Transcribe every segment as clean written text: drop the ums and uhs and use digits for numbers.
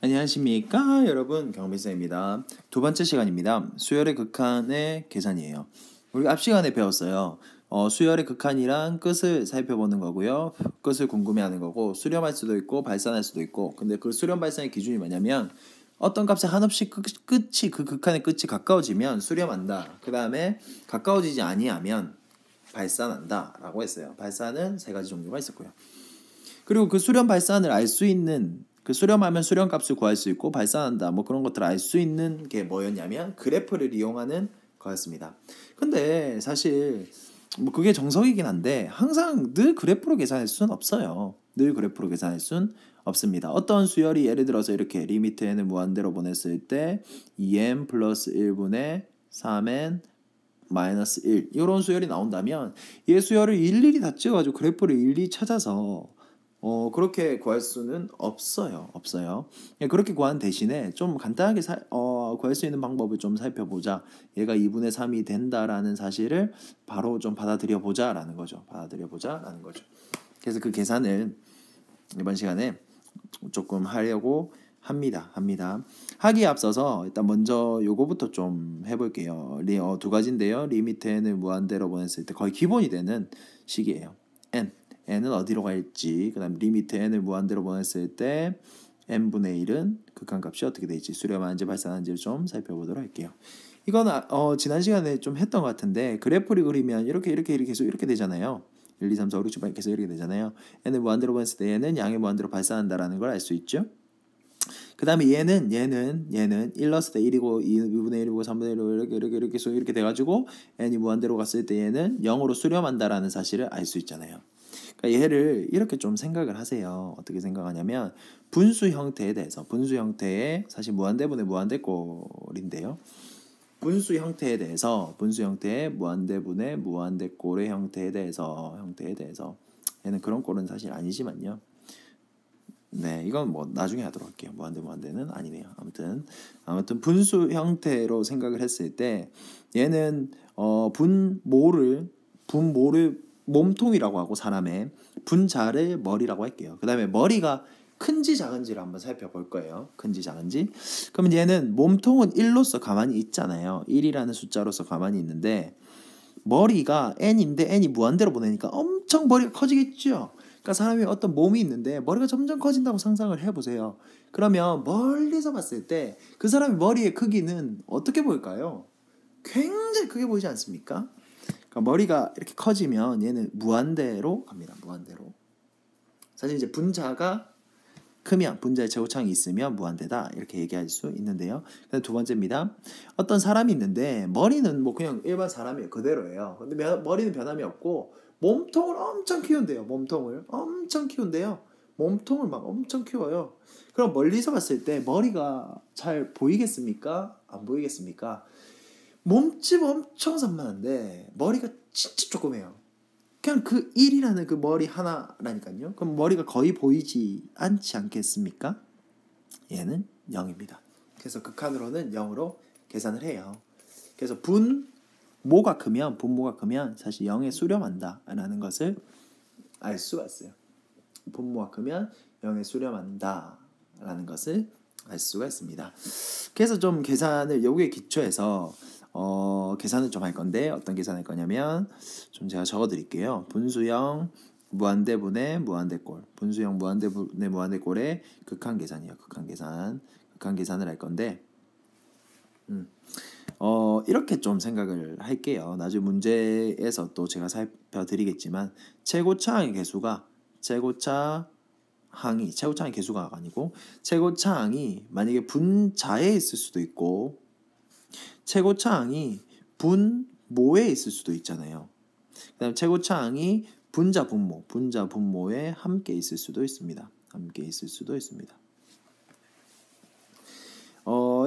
안녕하십니까 여러분, 경비쌤입니다. 두 번째 시간입니다. 수열의 극한의 계산이에요. 우리가 앞 시간에 배웠어요. 수열의 극한이란 끝을 살펴보는 거고요. 끝을 궁금해하는 거고, 수렴할 수도 있고 발산할 수도 있고. 근데 그 수렴 발산의 기준이 뭐냐면 어떤 값에 한없이 끝이 그 극한의 끝이 가까워지면 수렴한다. 그 다음에 가까워지지 아니하면 발산한다 라고 했어요. 발산은 세 가지 종류가 있었고요. 그리고 그 수렴 발산을 알 수 있는, 그 수렴하면 수렴값을 구할 수 있고 발산한다 뭐 그런 것들을 알 수 있는 게 뭐였냐면 그래프를 이용하는 거였습니다. 근데 사실 뭐 그게 정석이긴 한데 항상 늘 그래프로 계산할 수는 없어요. 늘 그래프로 계산할 수는 없습니다. 어떤 수열이 예를 들어서 이렇게 리미트 n을 무한대로 보냈을 때 2n 플러스 1분의 3n 마이너스 1 이런 수열이 나온다면 이 수열을 일일이 다 찍어가지고 그래프를 일일이 찾아서 그렇게 구할 수는 없어요. 그렇게 구한 대신에 좀 간단하게 구할 수 있는 방법을 좀 살펴보자. 얘가 2분의 3이 된다라는 사실을 바로 좀 받아들여 보자라는 거죠. 그래서 그 계산을 이번 시간에 조금 하려고 합니다. 하기에 앞서서 일단 먼저 요거부터 좀 해볼게요. 두 가지인데요. 리미트 n을 무한대로 보냈을 때 거의 기본이 되는 식이에요. n은 어디로 갈지, 그 다음 리미트 n을 무한대로 보냈을 때 n분의 1은 극한값이 어떻게 될지, 수렴하는지 발산하는지를 좀 살펴보도록 할게요. 이건 지난 시간에 좀 했던 것 같은데, 그래프를 그리면 이렇게 계속 이렇게 되잖아요. 1, 2, 3, 4, 5, 6, 7, 8 계속 이렇게 되잖아요. n을 무한대로 보냈을 때 얘는 양의 무한대로 발산한다라는 걸 알 수 있죠. 그 다음에 얘는 1 넣었을 때 1이고 2분의 1이고 3분의 1이고 이렇게 돼가지고 n이 무한대로 갔을 때 얘는 0으로 수렴한다라는 사실을 알 수 있잖아요. 그러니까 얘를 이렇게 좀 생각을 하세요. 어떻게 생각하냐면 분수 형태에 대해서, 분수 형태의 사실 무한대분의 무한대꼴인데요. 분수 형태에 대해서, 분수 형태의 무한대분의 무한대꼴의 형태에 대해서 얘는 그런 꼴은 사실 아니지만요. 네, 이건 뭐 나중에 하도록 할게요. 무한대는 아니네요. 아무튼 분수 형태로 생각을 했을 때 얘는 분모를 몸통이라고 하고, 사람의 분자를 머리라고 할게요. 그 다음에 머리가 큰지 작은지를 한번 살펴볼 거예요. 큰지 작은지. 그러면 얘는 몸통은 1로서 가만히 있잖아요. 1이라는 숫자로서 가만히 있는데 머리가 n인데 n이 무한대로 보내니까 엄청 머리가 커지겠죠. 그러니까 사람이 어떤 몸이 있는데 머리가 점점 커진다고 상상을 해보세요. 그러면 멀리서 봤을 때 그 사람의 머리의 크기는 어떻게 보일까요? 굉장히 크게 보이지 않습니까? 그러니까 머리가 이렇게 커지면 얘는 무한대로 갑니다. 무한대로. 사실 이제 분자가 크면, 분자의 최고창이 있으면 무한대다 이렇게 얘기할 수 있는데요. 두 번째입니다. 어떤 사람이 있는데 머리는 뭐 그냥 일반 사람이에요. 그대로예요. 근데 머리는 변함이 없고 몸통을 엄청 키운대요. 몸통을 막 엄청 키워요. 그럼 멀리서 봤을 때 머리가 잘 보이겠습니까? 안 보이겠습니까? 몸집 엄청 산만한데 머리가 진짜 조그매요. 그냥 그 1이라는 그 머리 하나라니까요. 그럼 머리가 거의 보이지 않지 않겠습니까? 얘는 0입니다. 그래서 극한으로는 0으로 계산을 해요. 그래서 분모가 크면 사실 0에 수렴한다라는 것을 알 수가 있어요. 분모가 크면 0에 수렴한다라는 것을 알 수가 있습니다. 그래서 좀 계산을 여기에 기초해서 계산을 좀 할 건데, 어떤 계산할 거냐면 좀 제가 적어드릴게요. 분수형 무한대분의 무한대꼴, 분수형 무한대분의 무한대꼴의 극한 계산이에요. 극한 계산을 할 건데, 이렇게 좀 생각을 할게요. 나중에 문제에서 또 제가 살펴드리겠지만 최고차항의 개수가 최고차항의 개수가 아니고 최고차항이 만약에 분자에 있을 수도 있고 최고차항이 분모에 있을 수도 있잖아요. 그다음 최고차항이 분자 분모에 함께 있을 수도 있습니다.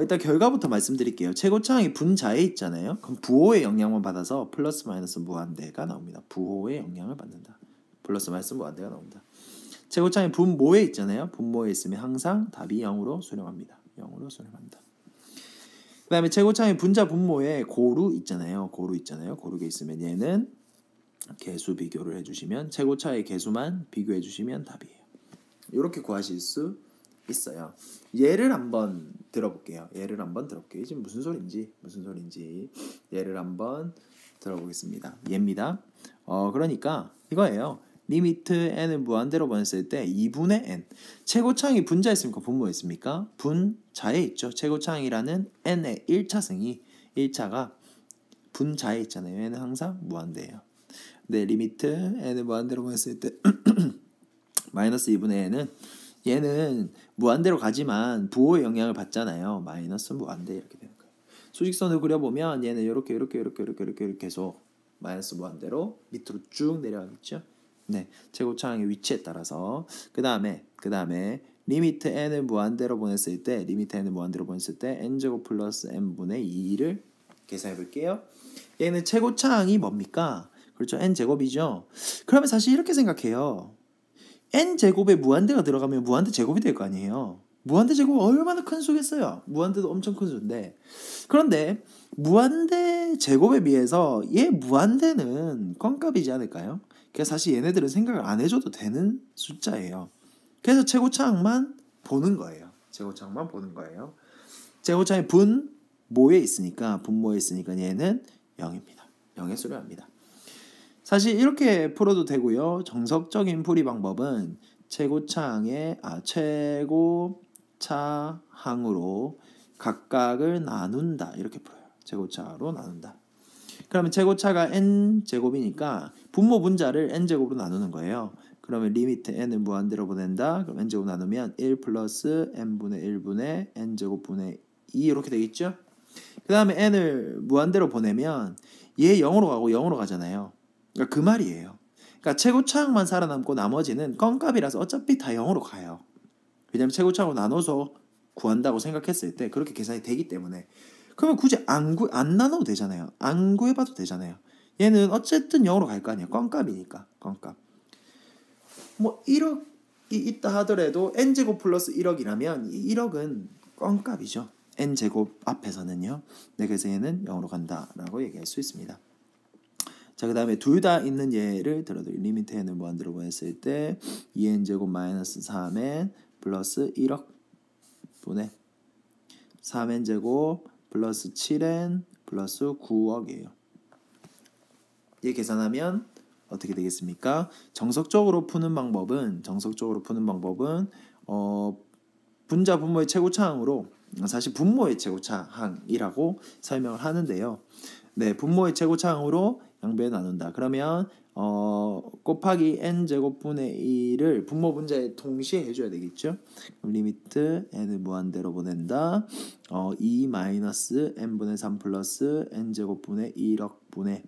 일단 결과부터 말씀드릴게요. 최고차항이 분자에 있잖아요. 그럼 부호의 영향만 받아서 플러스 마이너스 무한대가 나옵니다. 부호의 영향을 받는다. 플러스 마이너스 무한대가 나옵니다. 최고차항이 분모에 있잖아요. 분모에 있으면 항상 답이 0으로 수렴합니다. 그 다음에 최고차항이 분자 분모에 고루 있잖아요. 고루가 있으면 얘는 개수 비교를 해주시면 최고차의 개수만 비교해 주시면 답이에요. 이렇게 구하실 수 있어요. 예를 한번 들어볼게요. 지금 무슨 소린지 예를 한번 들어보겠습니다. 예입니다. 그러니까 이거예요. 리미트 n을 무한대로 보냈을 때 2분의 n. 최고차항이 분자에 있습니까? 분모에 있습니까? 분자에 있죠. 최고차항이라는 n의 1차승이 1차가 분자에 있잖아요. 얘는 항상 무한대예요. 네, 리미트 n을 무한대로 보냈을 때 마이너스 2분의 n은 얘는 무한대로 가지만 부호의 영향을 받잖아요. 마이너스 무한대 이렇게 되는 거예요. 수직선을 그려보면 얘는 이렇게 계속 마이너스 무한대로 밑으로 쭉 내려가겠죠. 네, 최고차항의 위치에 따라서 그 다음에 리미트 n을 무한대로 보냈을 때 n제곱 플러스 n분의 2를 계산해 볼게요. 얘는 최고차항이 뭡니까? 그렇죠, n제곱이죠. 그러면 사실 이렇게 생각해요. n제곱에 무한대가 들어가면 무한대 제곱이 될 거 아니에요. 무한대 제곱은 얼마나 큰 수겠어요. 무한대도 엄청 큰 수인데, 그런데 무한대 제곱에 비해서 얘 무한대는 껌값이지 않을까요? 그래서 사실 얘네들은 생각을 안 해줘도 되는 숫자예요. 그래서 최고차항만 보는 거예요. 최고차항이 분모에 있으니까 얘는 0입니다. 0에 수렴합니다. 사실 이렇게 풀어도 되고요. 정석적인 풀이 방법은 최고차항으로 각각을 나눈다. 이렇게 풀어요. 최고차로 나눈다. 그러면 최고차가 n제곱이니까 분모 분자를 n제곱으로 나누는 거예요. 그러면 리미트 n을 무한대로 보낸다. 그럼 n제곱 나누면 1 플러스 n분의 1분의 n제곱분의 2 이렇게 되겠죠? 그 다음에 n을 무한대로 보내면 얘 0으로 가고 0으로 가잖아요. 그러니까 그 말이에요. 그러니까 최고차항만 살아남고 나머지는 껌값이라서 어차피 다 0으로 가요. 왜냐면 최고차항으로 나눠서 구한다고 생각했을 때 그렇게 계산이 되기 때문에. 그러면 굳이 안 나눠도 되잖아요. 안 구해봐도 되잖아요. 얘는 어쨌든 0으로 갈 거 아니에요. 껌값이니까. 껌값. 뭐 1억이 있다 하더라도 n제곱 플러스 1억이라면 이 1억은 껌값이죠. n제곱 앞에서는요. 네, 그래서 얘는 0으로 간다라고 얘기할 수 있습니다. 자, 그 다음에 둘 다 있는 예를 들어도 리미트 n을 무한대로 보냈을 때 2n제곱 마이너스 3n 플러스 1억 분의 3n제곱 플러스 7n 플러스 9억이에요. 얘 계산하면 어떻게 되겠습니까? 정석적으로 푸는 방법은 분자 분모의 최고차항으로, 사실 분모의 최고차항이라고 설명을 하는데요. 네, 분모의 최고차항으로 양변에 나눈다. 그러면 곱하기 n제곱분의 1을 분모 분자에 동시에 해줘야 되겠죠. 그럼 리미트 n을 무한대로 보낸다. 2 마이너스 n분의 3 플러스 n제곱분의 1억분의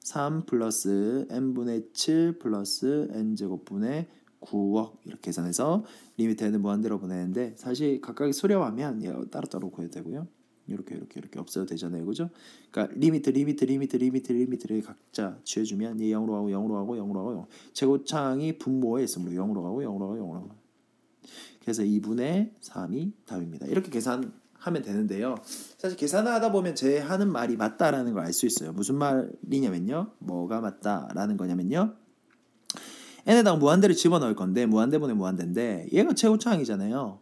3 플러스 n분의 7 플러스 n제곱분의 9억 이렇게 계산해서 리미트 n을 무한대로 보내는데, 사실 각각이 수렴하면 따로따로 구해도 되고요. 이렇게 없어도 되잖아요. 그죠? 그러니까 리미트를 각자 취해주면 얘 0으로 가고 최고차항이 분모에 있으므로 0으로 가고 그래서 2분의 3이 답입니다. 이렇게 계산하면 되는데요. 사실 계산을 하다 보면 제 하는 말이 맞다라는 걸 알 수 있어요. 무슨 말이냐면요. 뭐가 맞다라는 거냐면요. n에다가 무한대를 집어넣을 건데 무한대분의 무한대인데 얘가 최고차항이잖아요.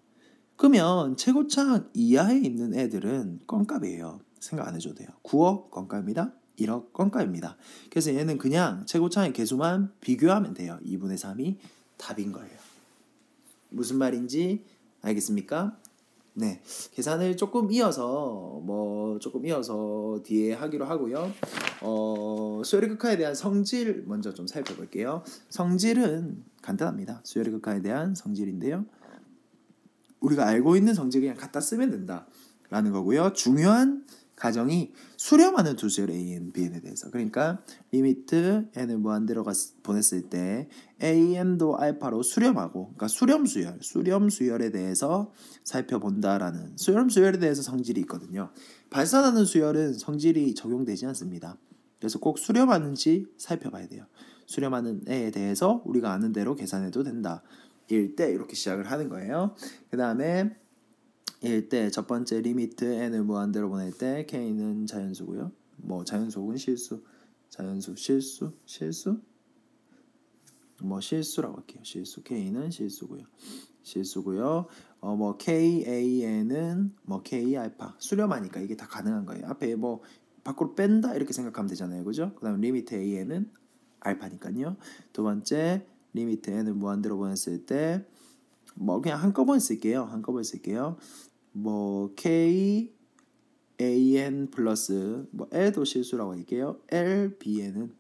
그러면 최고차항 이하에 있는 애들은 껌값이에요. 생각 안 해줘도 돼요. 9억 껌값입니다. 1억 껌값입니다. 그래서 얘는 그냥 최고차항의 개수만 비교하면 돼요. 2분의 3이 답인 거예요. 무슨 말인지 알겠습니까? 네, 계산을 조금 이어서 뒤에 하기로 하고요. 수열의 극한에 대한 성질 먼저 좀 살펴볼게요. 성질은 간단합니다. 수열의 극한에 대한 성질인데요. 우리가 알고 있는 성질 그냥 갖다 쓰면 된다라는 거고요. 중요한 가정이 수렴하는 두 수열 AN, BN에 대해서. 그러니까 리미트 n을 무한대로 보냈을 때 AN도 알파로 수렴하고, 그러니까 수렴 수열에 대해서 살펴본다라는, 수렴 수열에 대해서 성질이 있거든요. 발산하는 수열은 성질이 적용되지 않습니다. 그래서 꼭 수렴하는지 살펴봐야 돼요. 수렴하는 애에 대해서 우리가 아는 대로 계산해도 된다. 일 때 이렇게 시작을 하는 거예요. 그 다음에 일 때 첫 번째 리미트 n을 무한대로 보낼 때 k는 자연수고요. 뭐 자연수 실수, 실수라고 할게요. 실수, k는 실수고요. 뭐 KAN은 뭐 K 알파 수렴하니까 이게 다 가능한 거예요. 앞에 뭐 밖으로 뺀다 이렇게 생각하면 되잖아요. 그죠? 그다음 리미트 AN은 알파니까요. 두 번째 리미트 n을 무한대로 보냈을 때 뭐 그냥 한꺼번에 쓸게요. 한꺼번에 쓸게요. 뭐 K AN 플러스 뭐 L도 실수라고 할게요. LBN은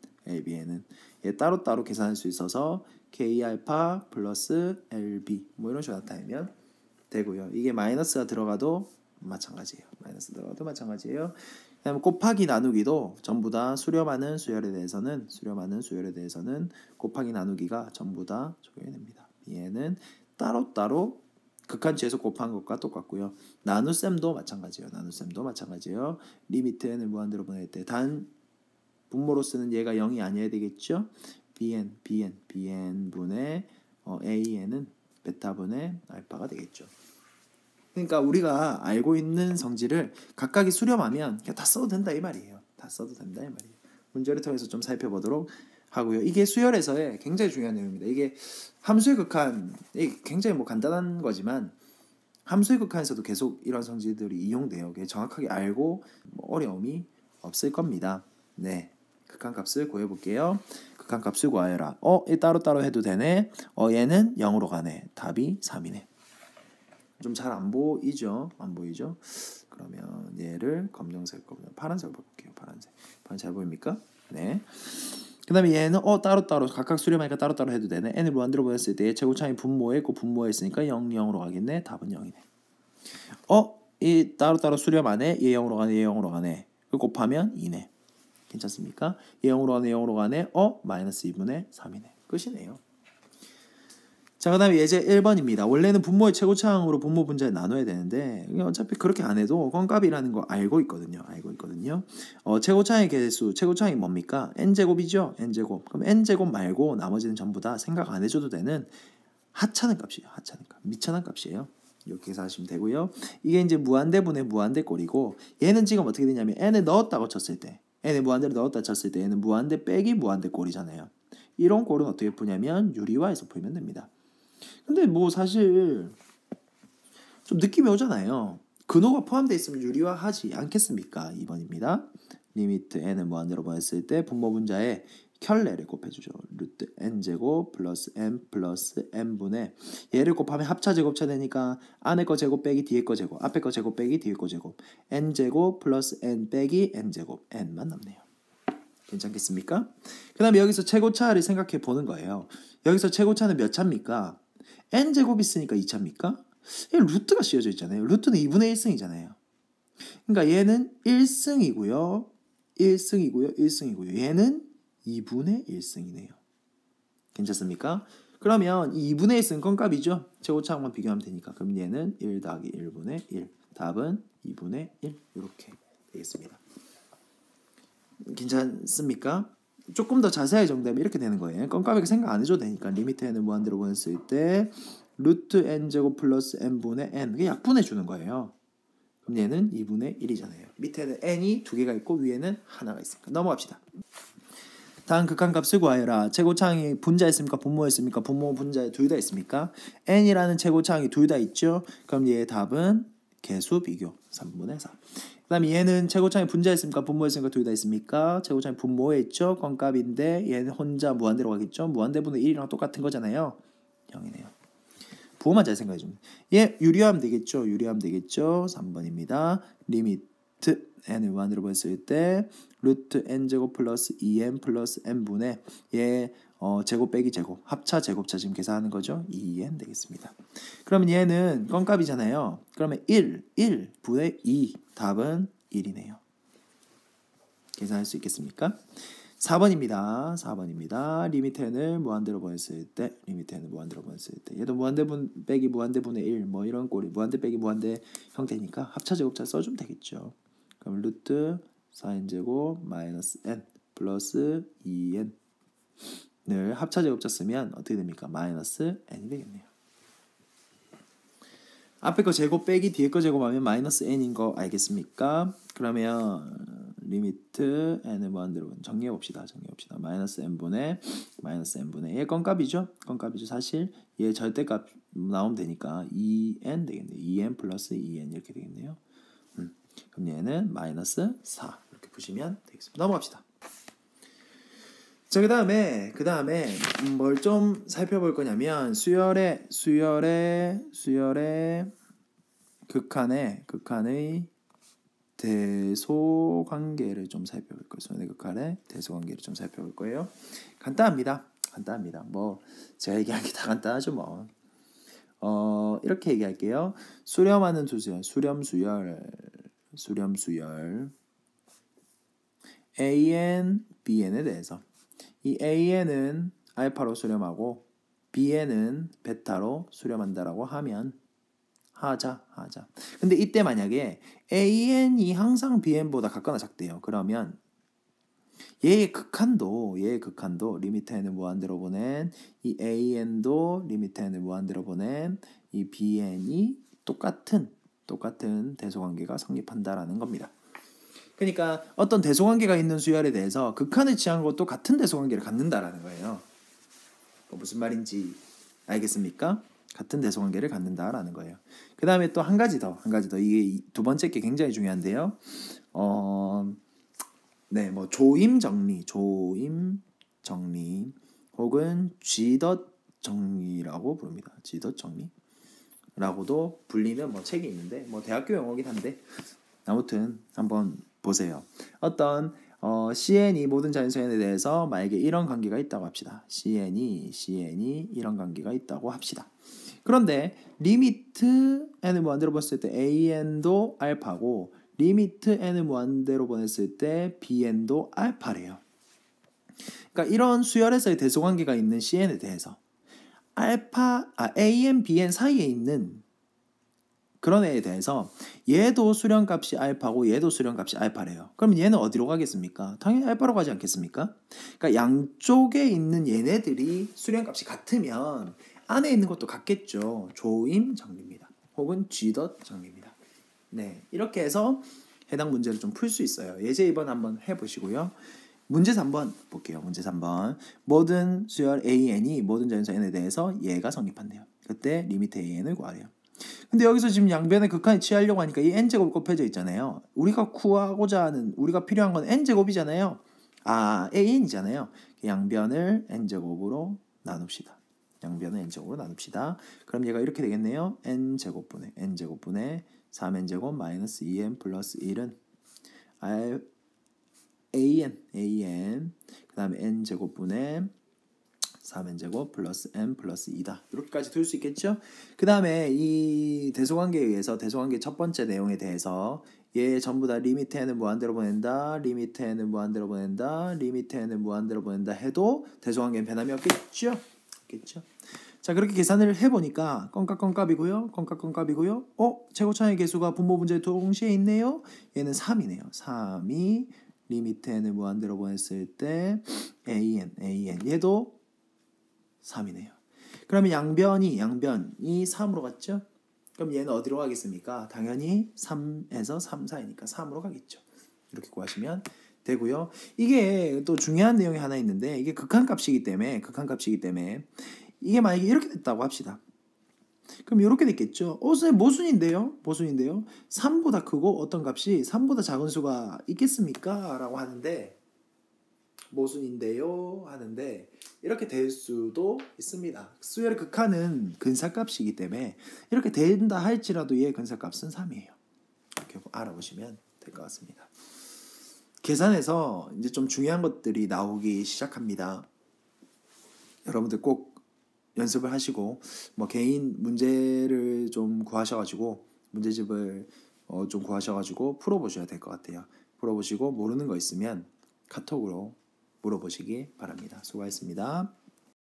얘 따로따로 계산할 수 있어서 K 알파 플러스 LB 뭐 이런 식으로 나타내면 되고요. 이게 마이너스가 들어가도 마찬가지예요. 마이너스 들어가도 마찬가지예요. 그다음에 곱하기 나누기도 전부 다 수렴하는 수열에 대해서는 곱하기 나누기가 전부 다 적용이 됩니다. 얘는 따로따로 극한치에서 곱한 것과 똑같고요. 나눗셈도 마찬가지예요. 리미트 n을 무한대로 보낼 때 단 분모로 쓰는 얘가 0이 아니어야 되겠죠. bn 분의 an은 베타분의 알파가 되겠죠. 그러니까 우리가 알고 있는 성질을 각각이 수렴하면 그냥 다 써도 된다 이 말이에요. 문제를 통해서 좀 살펴보도록 하고요. 이게 수열에서의 굉장히 중요한 내용입니다. 이게 함수의 극한, 이게 굉장히 뭐 간단한 거지만 함수의 극한에서도 계속 이런 성질들이 이용돼요. 정확하게 알고 뭐 어려움이 없을 겁니다. 네, 극한값을 구해볼게요. 극한값을 구하여라. 이 따로따로 해도 되네. 얘는 0으로 가네. 답이 3이네. 좀 잘 안 보이죠? 그러면 얘를 검정색, 파란색으로 바꿀게요. 파란색 잘 보입니까? 네. 그 다음에 얘는 따로따로 각각 수렴하니까 따로따로 해도 되네. n을 무한대로 보냈을 때 제곱차이 분모에 있고 분모에 있으니까 0, 0으로 가겠네. 답은 0이네. 이 따로따로 수렴 안에 얘 0으로 가네. 얘 0으로 가네. 그 곱하면 2네. 괜찮습니까? 얘 0으로 가네. 0으로 가네. 마이너스 2분의 3이네. 끝이네요. 자, 그 다음에 예제 1번입니다. 원래는 분모의 최고차항으로 분모 분자를 나눠야 되는데 어차피 그렇게 안 해도 껌값이라는 거 알고 있거든요. 최고차항의 개수, 최고차항이 뭡니까? n제곱이죠. n제곱. 그럼 n제곱 말고 나머지는 전부 다 생각 안 해줘도 되는 하찮은 값이에요. 미천한 값이에요. 이렇게 계산하시면 되고요. 이게 이제 무한대분의 무한대꼴이고 얘는 지금 어떻게 되냐면 n을 넣었다고 쳤을 때 n을 무한대로 넣었다 쳤을 때 얘는 무한대 빼기 무한대꼴이잖아요. 이런 꼴은 어떻게 푸냐면 유리화해서 풀면 됩니다. 근데 뭐 사실 좀 느낌이 오잖아요. 근호가 포함되어 있으면 유리화하지 않겠습니까? 2번입니다. 리미트 n을 무한대로 보냈을 때 분모 분자에 켤레를 곱해주죠. 루트 n제곱 플러스 m 플러스 n분의 얘를 곱하면 합차 제곱차 되니까 안에 거 제곱 빼기 뒤에 거 제곱, 앞에 거 제곱 빼기 뒤에 거 제곱, n제곱 플러스 n 빼기 n제곱, n만 남네요. 괜찮겠습니까? 그 다음에 여기서 최고차를 생각해 보는 거예요. 여기서 최고차는 몇 차입니까? n제곱 있으니까 2차입니까? 루트가 씌워져 있잖아요. 루트는 2분의 1승이잖아요. 그러니까 얘는 1승이고요. 얘는 2분의 1승이네요. 괜찮습니까? 그러면 2분의 1승 껌값이죠. 최고차항만 비교하면 되니까. 그럼 얘는 1 더하기 1분의 1. 답은 2분의 1. 이렇게 되겠습니다. 괜찮습니까? 조금 더 자세하게 정답이 이렇게 되는 거예요. 껌값이게 생각 안 해줘도 되니까 리미트 n을 무한대로 보냈을 때 루트 n제곱 플러스 n분의 n 그게 약분해 주는 거예요. 그럼 얘는 2분의 1이잖아요. 밑에는 n이 두 개가 있고 위에는 하나가 있으니까 넘어갑시다. 다음 극한값을 구하여라. 최고차항이 분자였습니까? 분모였습니까? 분모 분자에 둘 다 있습니까? n이라는 최고차항이 둘 다 있죠. 그럼 얘의 답은 개수 비교 3분의 4. 그 다음에 얘는 최고차항이 분자였습니까? 분모였습니까? 둘 다 있습니까? 최고차항이 분모에 있죠. 껌값인데 얘는 혼자 무한대로 가겠죠. 무한대분의 1이랑 똑같은 거잖아요. 0이네요. 부호만 잘 생각해 줍니다. 얘 유리하면 되겠죠. 3번입니다. 리미트 n을 무한대로 보냈을 때 루트 n제곱 플러스 2n 플러스 n분의 얘 제곱 빼기 제곱 합차 제곱차 지금 계산하는 거죠. 2n 되겠습니다. 그러면 얘는 껌값이잖아요. 그러면 1분의 2 답은 1이네요. 계산할 수 있겠습니까? 4번입니다. 리미트 n을 무한대로 보냈을 때 얘도 무한대분 빼기 무한대분의 1 뭐 이런 꼴이 무한대 빼기 무한대 형태니까 합차 제곱차 써주면 되겠죠. 그럼 루트 4n제곱 마이너스 n 플러스 2n을 합차 제곱차 쓰면 어떻게 됩니까? 마이너스 n이 되겠네요. 앞에 거 제곱 빼기 뒤에 거 제곱하면 마이너스 n인 거 알겠습니까? 그러면 리미트 n을 무한대로 정리해 봅시다. 마이너스 n분의 얘 껌값이죠. 사실 얘 절대값 나오면 되니까 2n 되겠네요. 2n 플러스 2n 이렇게 되겠네요. 그럼 얘는 마이너스 4 이렇게 푸시면 되겠습니다. 넘어갑시다. 자, 그 다음에 뭘 좀 살펴볼 거냐면 수열의 극한의 대소 관계를 좀 살펴볼 거예요. 수열의 극한의 대소 관계를 좀 살펴볼 거예요. 간단합니다. 뭐 제가 얘기한 게 다 간단하죠 뭐. 이렇게 얘기할게요. 수렴하는 수열, 수렴수열 AN, BN에 대해서 이 AN은 알파로 수렴하고 BN은 베타로 수렴한다라고 하자. 근데 이때 만약에 AN이 항상 BN보다 같거나 작대요. 그러면 얘의 극한도 리미트 n을 무한대로 보낸 이 AN도 리미트 n을 무한대로 보낸 이 BN이 똑같은 대소관계가 성립한다라는 겁니다. 그러니까 어떤 대소관계가 있는 수열에 대해서 극한을 취한 것도 같은 대소관계를 갖는다라는 거예요. 무슨 말인지 알겠습니까? 같은 대소관계를 갖는다라는 거예요. 그 다음에 또 한 가지 더 이게 두 번째 게 굉장히 중요한데요. 뭐 조임 정리 혹은 쥐덫 정리라고 부릅니다. 쥐덫 정리라고도 불리는 뭐 책이 있는데 뭐 대학교 용어긴 한데 아무튼 한번 보세요. 어떤 CN이 모든 자연수연에 대해서 만약에 이런 관계가 있다고 합시다. CN이 이런 관계가 있다고 합시다. 그런데 리미트 n을 무한대로 봤을 때 AN도 알파고 리미트 n을 무한대로 보냈을 때 BN도 알파래요. 그러니까 이런 수열에서의 대소관계가 있는 CN에 대해서 AN, BN 사이에 있는 그런 애에 대해서 얘도 수렴값이 알파고 얘도 수렴값이 알파래요. 그럼 얘는 어디로 가겠습니까? 당연히 알파로 가지 않겠습니까? 그러니까 양쪽에 있는 얘네들이 수렴값이 같으면 안에 있는 것도 같겠죠. 조임 정리입니다. 혹은 쥐덫 정리입니다. 네, 이렇게 해서 해당 문제를 좀 풀 수 있어요. 예제 2번 한번 해보시고요. 문제 3번 볼게요. 문제 3번. 모든 수열 AN이 모든 자연수 N에 대해서 얘가 성립한대요. 그때 리미트 AN을 구하래요. 근데 여기서 지금 양변의 극한을 취하려고 하니까 이 n제곱 곱해져 있잖아요. 우리가 필요한 건 n제곱이잖아요. AN이잖아요. 양변을 n제곱으로 나눕시다. 그럼 얘가 이렇게 되겠네요. n제곱분의 3n제곱 마이너스 2n 플러스 1은 AN 그 다음에 n제곱분의 3n제곱 플러스 n 플러스 2다. 이렇게까지 둘 수 있겠죠? 그 다음에 이 대소관계에 의해서 대소관계 첫 번째 내용에 대해서 얘 전부 다 리미트 n을 무한대로 보낸다 해도 대소관계는 변함이 없겠죠? 자, 그렇게 계산을 해보니까 껌값이고요. 최고차의 개수가 분모 분자에 동시에 있네요. 얘는 3이네요. 3이 리미트 n을 무한대로 보냈을 때 AN 얘도 3이네요. 그러면 양변이 3으로 갔죠? 그럼 얘는 어디로 가겠습니까? 당연히 3에서 3 사이니까 3으로 가겠죠. 이렇게 구하시면 되고요. 이게 또 중요한 내용이 하나 있는데 이게 극한값이기 때문에 이게 만약에 이렇게 됐다고 합시다. 그럼 이렇게 됐겠죠. 선생님 모순인데요. 3보다 크고 어떤 값이 3보다 작은 수가 있겠습니까? 라고 하는데 모순인데요 하는데 이렇게 될 수도 있습니다. 수열의 극한은 근사값이기 때문에 이렇게 된다 할지라도 얘의 근사값은 3이에요. 이렇게 알아보시면 될 것 같습니다. 계산에서 이제 좀 중요한 것들이 나오기 시작합니다. 여러분들 꼭 연습을 하시고 뭐 개인 문제를 좀 구하셔가지고 문제집을 좀 구하셔가지고 풀어보셔야 될 것 같아요. 풀어보시고 모르는 거 있으면 카톡으로 물어보시기 바랍니다. 수고하셨습니다.